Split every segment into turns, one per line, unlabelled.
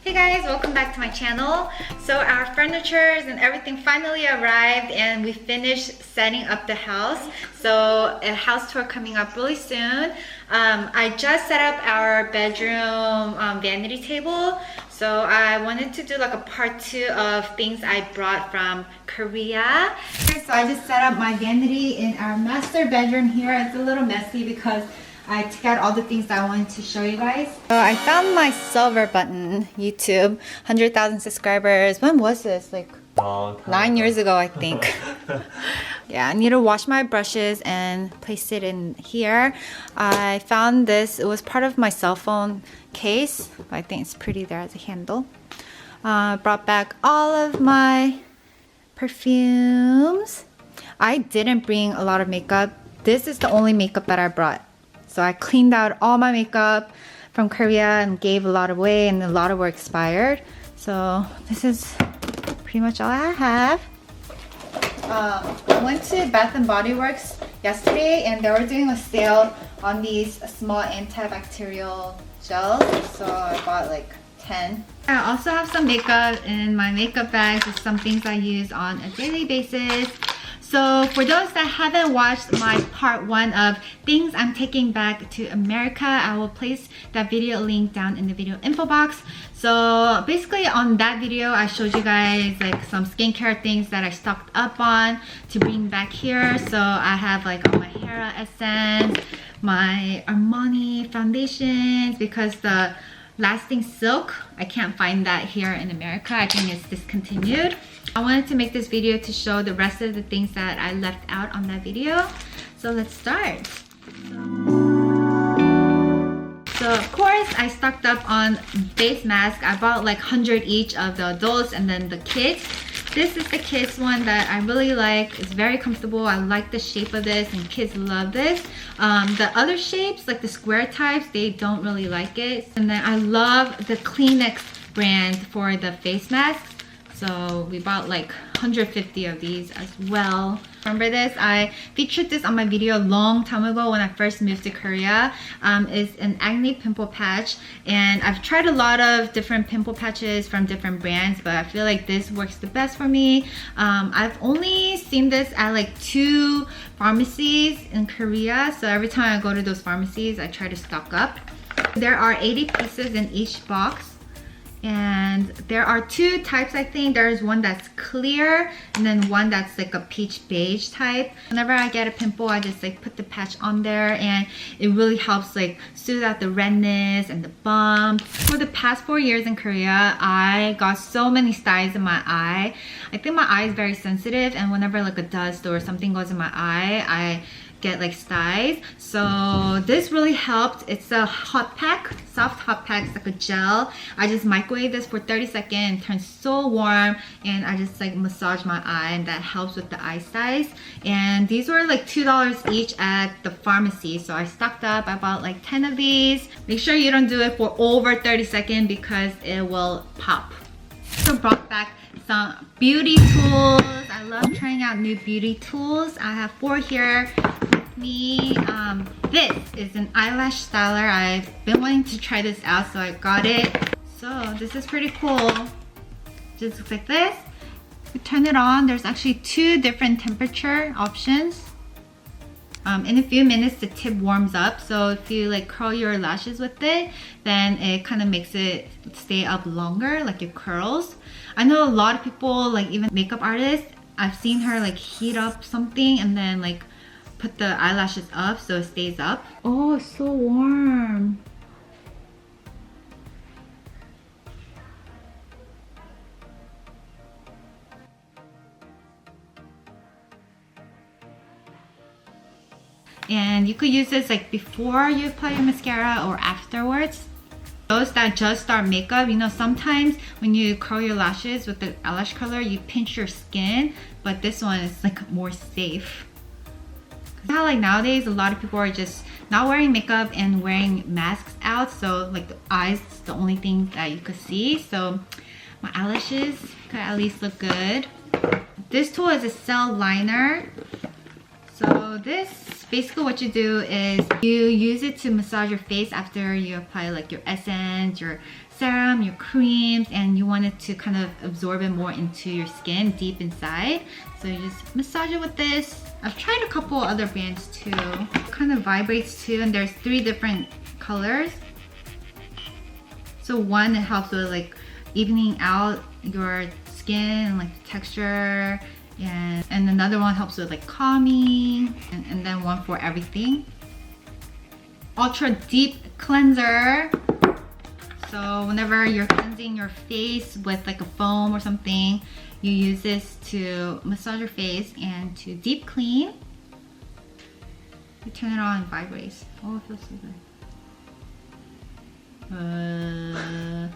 Hey guys, welcome back to my channel. So our furnitures and everything finally arrived and we finished setting up the house. So a house tour coming up really soon. I just set up our bedroom vanity table. So I wanted to do like a part 2 of things I brought from Korea. So I just set up my vanity in our master bedroom here. It's a little messy because I took out all the things that I wanted to show you guys. So I found my silver button, YouTube, 100,000 subscribers. When was this? Like 9 years ago, I think. Yeah, I need to wash my brushes and place it in here. I found this, it was part of my cell phone case. I think it's pretty there as a handle. Brought back all of my perfumes. I didn't bring a lot of makeup. This is the only makeup that I brought. So I cleaned out all my makeup from Korea and gave a lot away, and a lot of were expired. So this is pretty much all I have. I went to Bath & Body Works yesterday and they were doing a sale on these small antibacterial gels. So I bought like 10. I also have some makeup in my makeup bag, just some things I use on a daily basis. So for those that haven't watched my part 1 of things I'm taking back to America, I will place that video link down in the video info box. So basically on that video, I showed you guys like some skincare things that I stocked up on to bring back here. So I have like all my hair essence, my Armani foundations, because the Lasting Silk, I can't find that here in America. I think it's discontinued. I wanted to make this video to show the rest of the things that I left out on that video. So let's start. So of course, I stocked up on face mask. I bought like 100 each of the adults and then the kids. This is the kids one that I really like. It's very comfortable. I like the shape of this and kids love this. The other shapes, like the square types, they don't really like it. And then I love the Kleenex brand for the face masks. So we bought like 150 of these as well. Remember this? I featured this on my video a long time ago when I first moved to Korea. It's an acne pimple patch, and I've tried a lot of different pimple patches from different brands, but I feel like this works the best for me. I've only seen this at like 2 pharmacies in Korea, so every time I go to those pharmacies, I try to stock up. There are 80 pieces in each box. And there are 2 types, I think. There's one that's clear and then one that's like a peach beige type. Whenever I get a pimple, I just like put the patch on there and it really helps like soothe out the redness and the bumps. For the past 4 years in Korea, I got so many styes in my eye. I think my eye is very sensitive, and whenever like a dust or something goes in my eye, I get like styes. So this really helped. It's a hot pack, soft hot pack. It's like a gel. I just microwave this for 30 seconds. It turns so warm, and I just like massage my eye, and that helps with the eye size. And these were like $2 each at the pharmacy, so I stocked up. I bought like 10 of these. Make sure you don't do it for over 30 seconds because it will pop. So brought back some beauty tools. I love trying out new beauty tools. I have 4 here with me. This is an eyelash styler. I've been wanting to try this out, so I got it. So this is pretty cool. Just looks like this. You turn it on. There's actually 2 different temperature options. In a few minutes the tip warms up, so if you like curl your lashes with it, then it kind of makes it stay up longer, like it curls. I know a lot of people, like even makeup artists, I've seen her like heat up something and then like put the eyelashes up so it stays up. Oh, it's so warm. And you could use this like before you apply your mascara or afterwards. Those that just start makeup, you know, sometimes when you curl your lashes with the eyelash curler, you pinch your skin, but this one is like more safe. Now, like nowadays, a lot of people are just not wearing makeup and wearing masks out, so like the eyes is the only thing that you could see. So my eyelashes could at least look good. This tool is a cell liner. So this, basically what you do is you use it to massage your face after you apply like your essence, your serum, your creams, and you want it to kind of absorb it more into your skin deep inside. So you just massage it with this. I've tried a couple other brands too. It kind of vibrates too, and there's 3 different colors. So one, it helps with like evening out your skin and like the texture, and another one helps with like calming, and then one for everything. Ultra deep cleanser. So whenever you're cleansing your face with like a foam or something, you use this to massage your face and to deep clean. You turn it on and vibrates. Oh, it feels so good.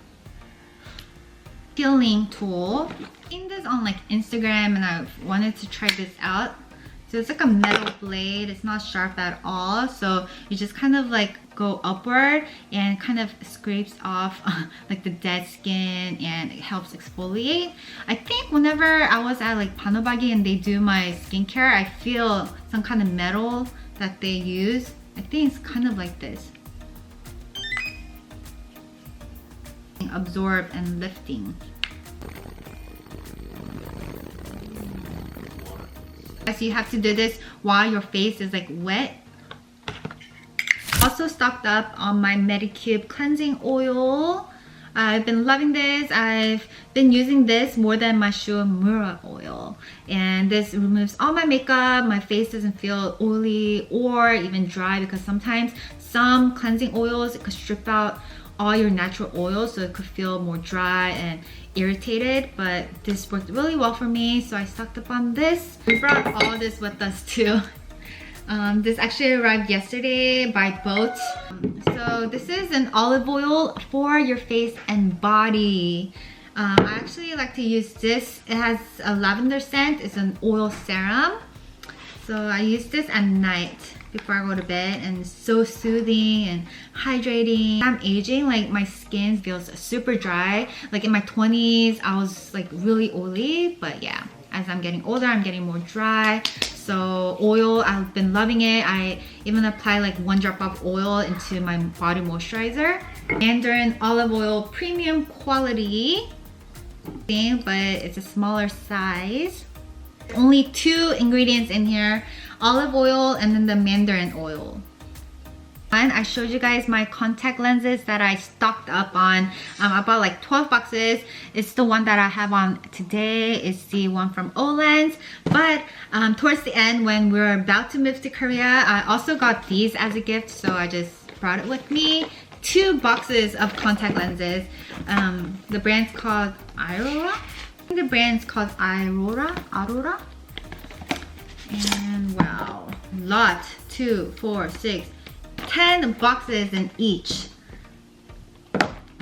Peeling tool. I've seen this on like Instagram and I wanted to try this out. So it's like a metal blade. It's not sharp at all. So you just kind of like go upward and kind of scrapes off like the dead skin, and it helps exfoliate. I think whenever I was at like Panobagi and they do my skincare, I feel some kind of metal that they use. I think it's kind of like this. Absorb and lifting. So you have to do this while your face is like wet. Also stocked up on my Medicube cleansing oil. I've been loving this. I've been using this more than my Mura oil, and this removes all my makeup. My face doesn't feel oily or even dry, because sometimes some cleansing oils, it could strip out all your natural oils, so it could feel more dry and irritated, but this worked really well for me, so I stocked up on this. We brought all this with us too. This actually arrived yesterday by boat. So this is an olive oil for your face and body. I actually like to use this. It has a lavender scent. It's an oil serum. So I use this at night before I go to bed, and it's so soothing and hydrating. I'm aging, like my skin feels super dry. Like in my 20s, I was like really oily, but yeah, as I'm getting older, I'm getting more dry. So oil, I've been loving it. I even apply like 1 drop of oil into my body moisturizer. Mandarin olive oil, premium quality, but it's a smaller size. Only 2 ingredients in here, olive oil and then the mandarin oil. And I showed you guys my contact lenses that I stocked up on. I bought like 12 boxes. It's the one that I have on today. It's the one from Olens. But towards the end, when we're about to move to Korea, I also got these as a gift, so I just brought it with me. 2 boxes of contact lenses. The brand's called Irora. The brand's called Irora. And wow, lot, 2, 4, 6, 10 boxes in each.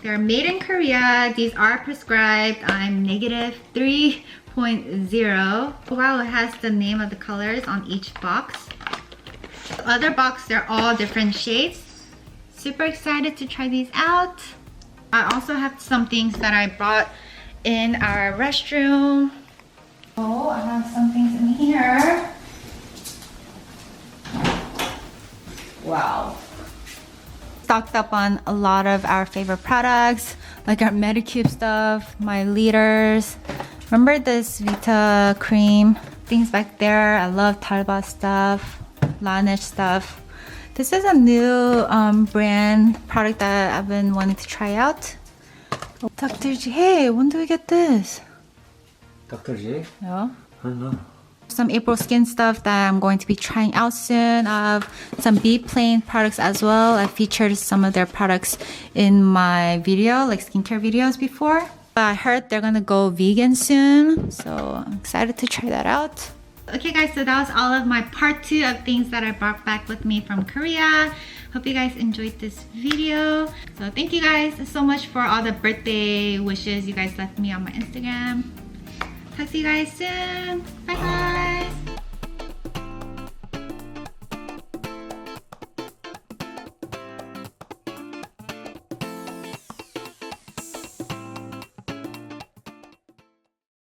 They're made in Korea. These are prescribed. I'm negative 3.0. Wow, it has the name of the colors on each box. The other box, they're all different shades. Super excited to try these out. I also have some things that I brought in our restroom. Oh, I have some things in here. Wow. Stocked up on a lot of our favorite products, like our Medicube stuff, my leaders. Remember this Vita cream? Things back there. I love Talba stuff, Laneige stuff. This is a new brand product that I've been wanting to try out. Oh, Dr. G, hey, when do we get this?
Dr. G?
Yeah.
I don't know.
Some April skin stuff that I'm going to be trying out soon. Some Be-Plain products as well. I featured some of their products in my video, like skincare videos before. But I heard they're gonna go vegan soon, so I'm excited to try that out. Okay guys, so that was all of my part 2 of things that I brought back with me from Korea. Hope you guys enjoyed this video. So thank you guys so much for all the birthday wishes you guys left me on my Instagram. Talk to you guys soon. Bye guys.